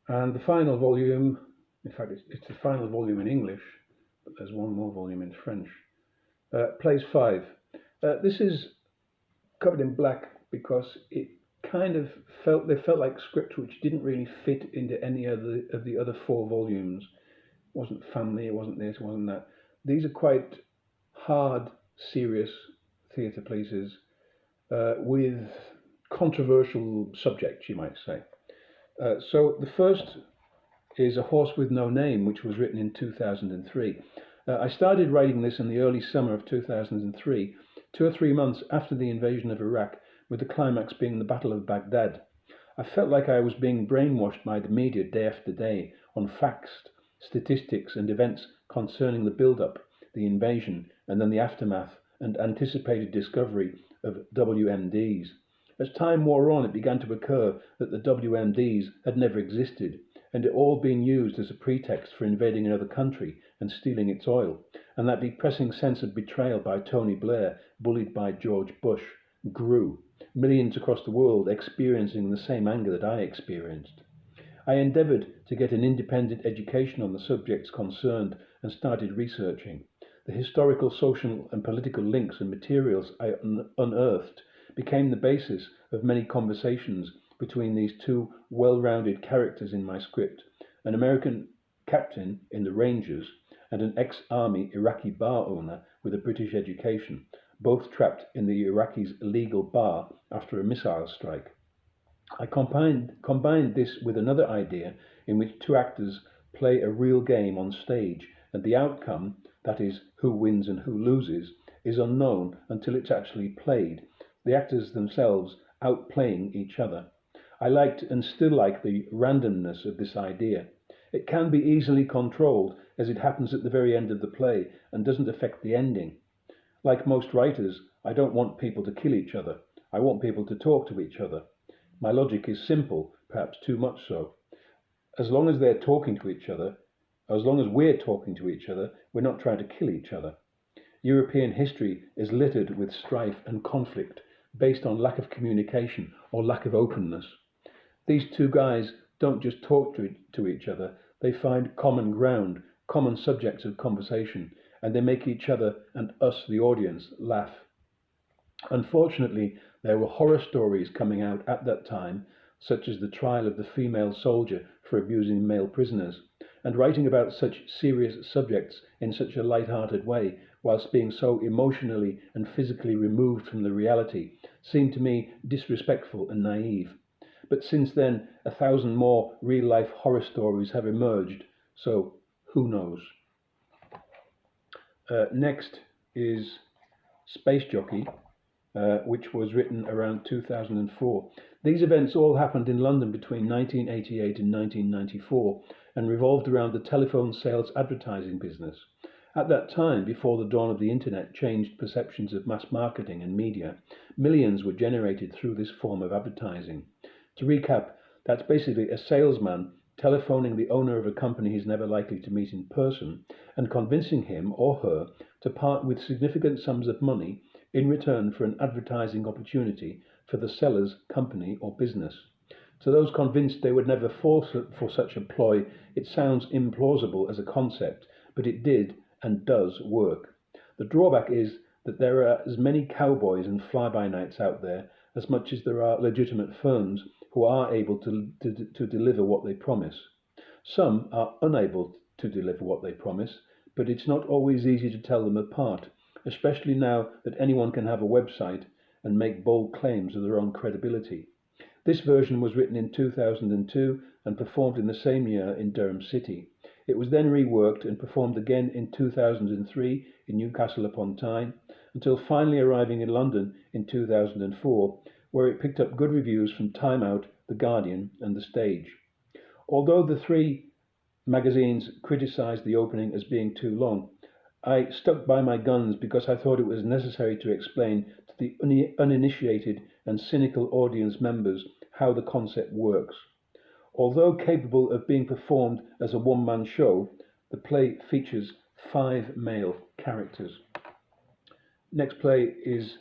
And the final volume, in fact, it's the final volume in English, but there's one more volume in French, plays five. This is covered in black because it kind of felt like script which didn't really fit into any other of the other four volumes. It wasn't family, it wasn't this, it wasn't that. These are quite hard, serious theatre pieces with controversial subjects, you might say. So the first is A Horse with No Name, which was written in 2003. I started writing this in the early summer of 2003, 2 or 3 months after the invasion of Iraq, with the climax being the Battle of Baghdad. I felt like I was being brainwashed by the media day after day on facts, statistics, and events concerning the build-up, the invasion, and then the aftermath and anticipated discovery of WMDs. As time wore on, it began to occur that the WMDs had never existed, and it all been used as a pretext for invading another country and stealing its oil, and that depressing sense of betrayal by Tony Blair, bullied by George Bush, grew, millions across the world experiencing the same anger that I experienced. I endeavoured to get an independent education on the subjects concerned and started researching. The historical, social and political links and materials I unearthed became the basis of many conversations between these two well-rounded characters in my script, an American captain in the Rangers and an ex-army Iraqi bar owner with a British education, both trapped in the Iraqis' illegal bar after a missile strike. I combined this with another idea in which two actors play a real game on stage, and the outcome, that is, who wins and who loses, is unknown until it's actually played, the actors themselves outplaying each other. I liked and still like the randomness of this idea. It can be easily controlled as it happens at the very end of the play and doesn't affect the ending. Like most writers, I don't want people to kill each other. I want people to talk to each other. My logic is simple, perhaps too much so. As long as they're talking to each other, as long as we're talking to each other, we're not trying to kill each other. European history is littered with strife and conflict based on lack of communication or lack of openness. These two guys don't just talk to each other, they find common ground, common subjects of conversation, and they make each other and us, the audience, laugh. Unfortunately, there were horror stories coming out at that time, such as the trial of the female soldier for abusing male prisoners, and writing about such serious subjects in such a light-hearted way, whilst being so emotionally and physically removed from the reality, seemed to me disrespectful and naive. But since then, 1,000 more real-life horror stories have emerged, so who knows? Next is Space Jockey, which was written around 2004. These events all happened in London between 1988 and 1994 and revolved around the telephone sales advertising business. At that time, before the dawn of the internet changed perceptions of mass marketing and media, millions were generated through this form of advertising. To recap, that's basically a salesman telephoning the owner of a company he's never likely to meet in person and convincing him or her to part with significant sums of money in return for an advertising opportunity for the seller's company or business. To those convinced they would never fall for such a ploy, it sounds implausible as a concept, but it did and does work. The drawback is that there are as many cowboys and fly-by-nights out there as much as there are legitimate firms who are able to deliver what they promise. Some are unable to deliver what they promise, but it's not always easy to tell them apart, especially now that anyone can have a website and make bold claims of their own credibility. This version was written in 2002 and performed in the same year in Durham City. It was then reworked and performed again in 2003 in Newcastle upon Tyne, until finally arriving in London in 2004, where it picked up good reviews from Time Out, The Guardian and The Stage. Although the three magazines criticised the opening as being too long, I stuck by my guns because I thought it was necessary to explain to the uninitiated and cynical audience members how the concept works. Although capable of being performed as a one-man show, the play features 5 male characters. Next play is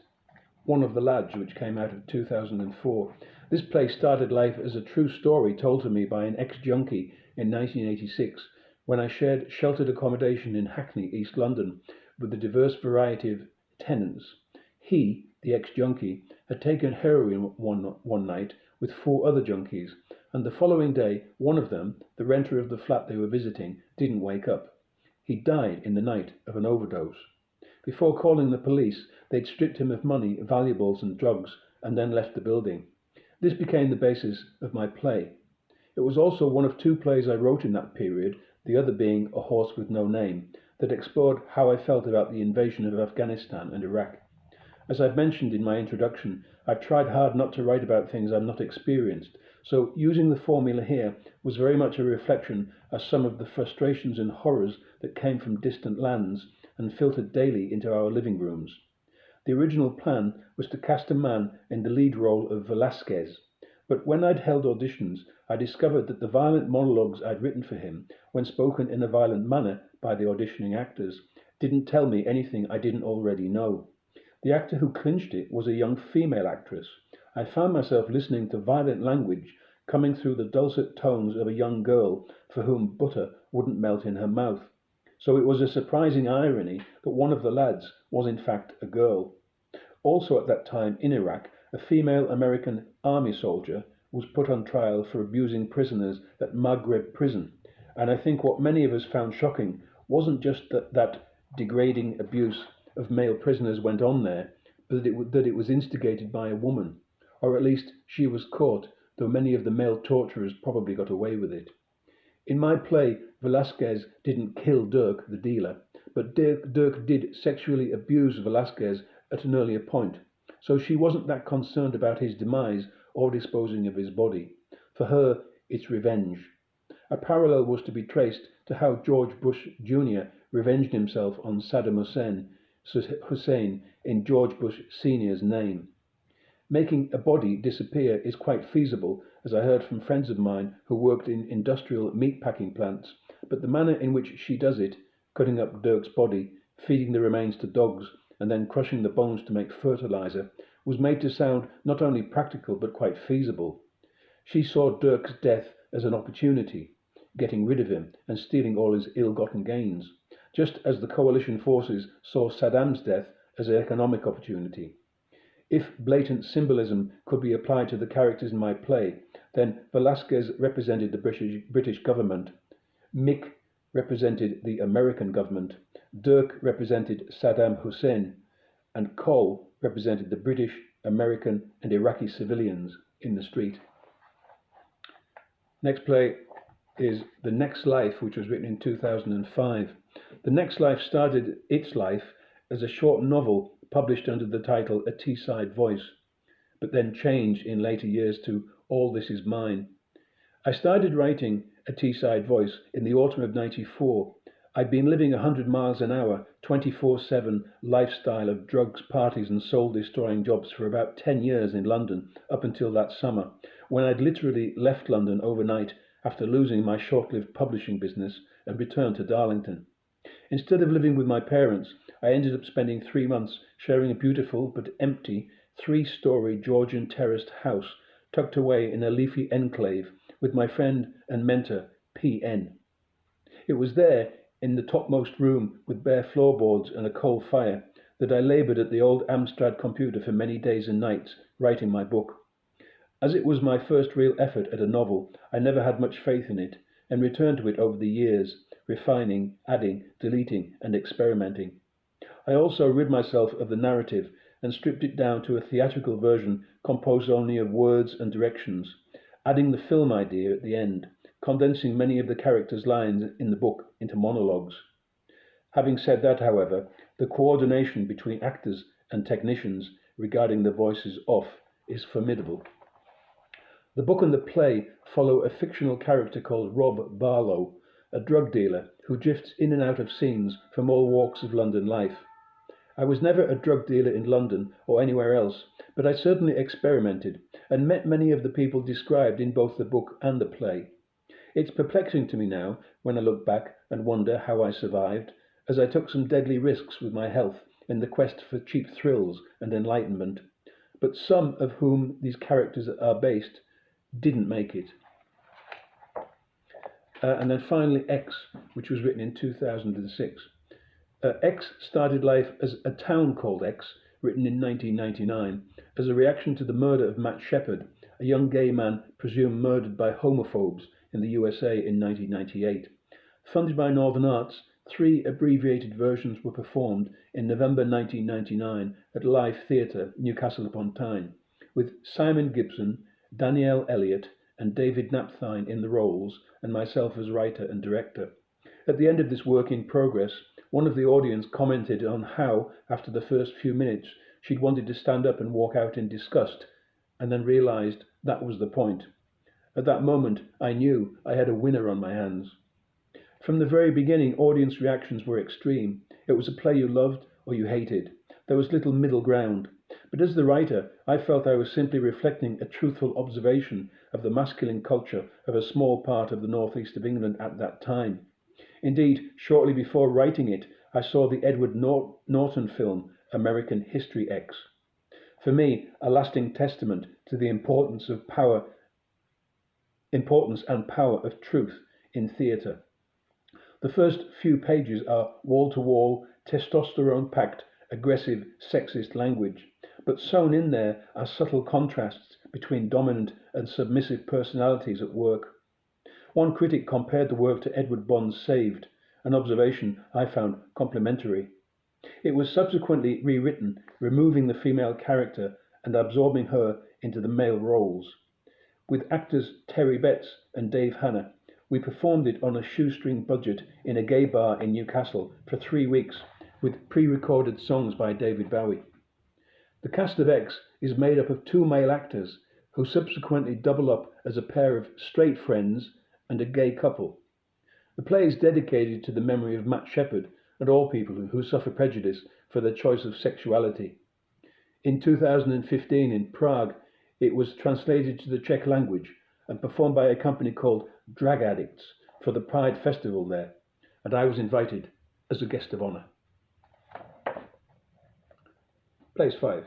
One of the Lads, which came out of 2004. This play started life as a true story told to me by an ex-junkie in 1986 when I shared sheltered accommodation in Hackney, East London, with a diverse variety of tenants. He, the ex-junkie, had taken heroin one night with 4 other junkies, and the following day, one of them, the renter of the flat they were visiting, didn't wake up. He died in the night of an overdose. Before calling the police, they'd stripped him of money, valuables, and drugs, and then left the building. This became the basis of my play. It was also one of 2 plays I wrote in that period, the other being A Horse with No Name, that explored how I felt about the invasion of Afghanistan and Iraq. As I've mentioned in my introduction, I've tried hard not to write about things I've not experienced, so using the formula here was very much a reflection of some of the frustrations and horrors that came from distant lands and filtered daily into our living rooms. The original plan was to cast a man in the lead role of Velasquez, but when I'd held auditions, I discovered that the violent monologues I'd written for him, when spoken in a violent manner by the auditioning actors, didn't tell me anything I didn't already know. The actor who clinched it was a young female actress. I found myself listening to violent language coming through the dulcet tones of a young girl for whom butter wouldn't melt in her mouth. So it was a surprising irony that one of the lads was in fact a girl. Also at that time in Iraq, a female American army soldier was put on trial for abusing prisoners at Maghreb prison, and I think what many of us found shocking wasn't just that degrading abuse of male prisoners went on there, but that it was instigated by a woman, or at least she was caught, though many of the male torturers probably got away with it. In my play, Velasquez didn't kill Dirk, the dealer, but Dirk did sexually abuse Velasquez at an earlier point, so she wasn't that concerned about his demise or disposing of his body. For her, it's revenge. A parallel was to be traced to how George Bush Jr. revenged himself on Saddam Hussein in George Bush Sr.'s name. Making a body disappear is quite feasible, as I heard from friends of mine who worked in industrial meatpacking plants, but the manner in which she does it, cutting up Dirk's body, feeding the remains to dogs, and then crushing the bones to make fertilizer, was made to sound not only practical but quite feasible. She saw Dirk's death as an opportunity, getting rid of him and stealing all his ill-gotten gains, just as the coalition forces saw Saddam's death as an economic opportunity. If blatant symbolism could be applied to the characters in my play, then Velasquez represented the British government, Mick represented the American government, Dirk represented Saddam Hussein, and Cole represented the British, American, and Iraqi civilians in the street. Next play is The Next Life, which was written in 2005. The Next Life started its life as a short novel published under the title A Teesside Voice, but then changed in later years to All This Is Mine. I started writing A Teesside Voice in the autumn of '94. I'd been living 100 miles an hour, 24/7 lifestyle of drugs, parties and soul-destroying jobs for about 10 years in London up until that summer, when I'd literally left London overnight after losing my short-lived publishing business and returned to Darlington. Instead of living with my parents, I ended up spending 3 months sharing a beautiful but empty 3-story Georgian terraced house tucked away in a leafy enclave with my friend and mentor, P.N. It was there, in the topmost room with bare floorboards and a coal fire, that I laboured at the old Amstrad computer for many days and nights, writing my book. As it was my first real effort at a novel, I never had much faith in it, and returned to it over the years, refining, adding, deleting, and experimenting. I also rid myself of the narrative and stripped it down to a theatrical version composed only of words and directions, adding the film idea at the end, condensing many of the characters' lines in the book into monologues. Having said that, however, the coordination between actors and technicians regarding the voices off is formidable. The book and the play follow a fictional character called Rob Barlow, a drug dealer who drifts in and out of scenes from all walks of London life. I was never a drug dealer in London or anywhere else, but I certainly experimented and met many of the people described in both the book and the play. It's perplexing to me now when I look back and wonder how I survived, as I took some deadly risks with my health in the quest for cheap thrills and enlightenment. but some of whom these characters are based didn't make it. And then finally X, which was written in 2006. X started life as A Town Called X, written in 1999, as a reaction to the murder of Matt Shepard, a young gay man presumed murdered by homophobes in the USA in 1998. Funded by Northern Arts, 3 abbreviated versions were performed in November 1999 at Live Theatre, Newcastle upon Tyne, with Simon Gibson, Danielle Elliott, and David Napthine in the roles, and myself as writer and director. At the end of this work in progress, one of the audience commented on how, after the first few minutes, she'd wanted to stand up and walk out in disgust, and then realised that was the point. At that moment, I knew I had a winner on my hands. From the very beginning, audience reactions were extreme. It was a play you loved or you hated. There was little middle ground. But as the writer, I felt I was simply reflecting a truthful observation of the masculine culture of a small part of the northeast of England at that time. Indeed, shortly before writing it, I saw the Edward Norton film American History X. For me, a lasting testament to the importance and power of truth in theatre. The first few pages are wall-to-wall, testosterone-packed, aggressive, sexist language, but sewn in there are subtle contrasts between dominant and submissive personalities at work. One critic compared the work to Edward Bond's Saved, an observation I found complimentary. It was subsequently rewritten, removing the female character and absorbing her into the male roles. With actors Terry Betts and Dave Hanna, we performed it on a shoestring budget in a gay bar in Newcastle for 3 weeks, with pre-recorded songs by David Bowie. The cast of X is made up of 2 male actors who subsequently double up as a pair of straight friends and a gay couple. The play is dedicated to the memory of Matt Shepard and all people who suffer prejudice for their choice of sexuality. In 2015 in Prague, it was translated to the Czech language and performed by a company called Drag Addicts for the Pride Festival there, and I was invited as a guest of honour. Place 5.